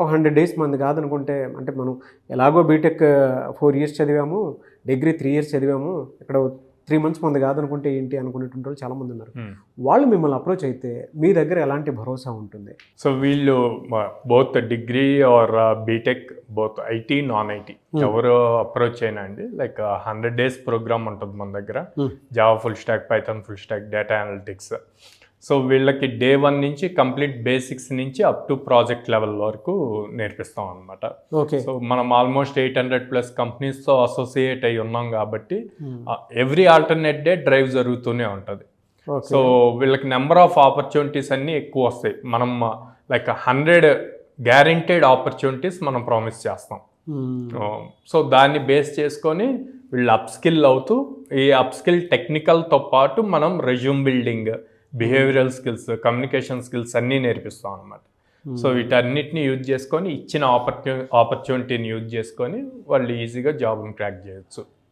ఒక 100 డేస్ మంది కాదనుకుంటే, అంటే మనం ఎలాగో బీటెక్ 4 ఇయర్స్ చదివాము, డిగ్రీ 3 ఇయర్స్ చదివాము, ఇక్కడ 3 మంత్స్ మంది కాదనుకుంటే ఏంటి అనుకునేటువంటి వాళ్ళు చాలామంది ఉన్నారు. వాళ్ళు మిమ్మల్ని అప్రోచ్ అయితే మీ దగ్గర ఎలాంటి భరోసా ఉంటుంది? సో వీళ్ళు both degree or BTech, both IT non IT ఎవరు అప్రోచ్ అయినా అండి, లైక్ 100 డేస్ ప్రోగ్రామ్ ఉంటుంది మన దగ్గర. Java full stack, Python full stack, data analytics. So వీళ్ళకి డే 1 నుంచి కంప్లీట్ బేసిక్స్ నుంచి అప్ టు ప్రాజెక్ట్ లెవెల్ వరకు నేర్పిస్తాం అనమాట. సో మనం ఆల్మోస్ట్ 800+ కంపెనీస్తో అసోసియేట్ అయి ఉన్నాం కాబట్టి ఎవ్రీ ఆల్టర్నేట్ డే డ్రైవ్ జరుగుతూనే ఉంటుంది. సో వీళ్ళకి నెంబర్ ఆఫ్ ఆపర్చునిటీస్ అన్నీ ఎక్కువ వస్తాయి. మనం లైక్ 100 గ్యారెంటెడ్ ఆపర్చునిటీస్ మనం ప్రామిస్ చేస్తాం. సో దాన్ని బేస్ చేసుకొని వీళ్ళు అప్స్కిల్ అవుతూ, ఈ అప్స్కిల్ టెక్నికల్తో పాటు మనం resume building, behavioural skills, communication skills అన్నీ నేర్పిస్తాం అనమాట. సో వీటన్నిటిని యూజ్ చేసుకొని, ఇచ్చిన ఆపర్చునిటీని యూజ్ చేసుకొని వాళ్ళు ఈజీగా జాబ్ని క్రాక్ చేయొచ్చు.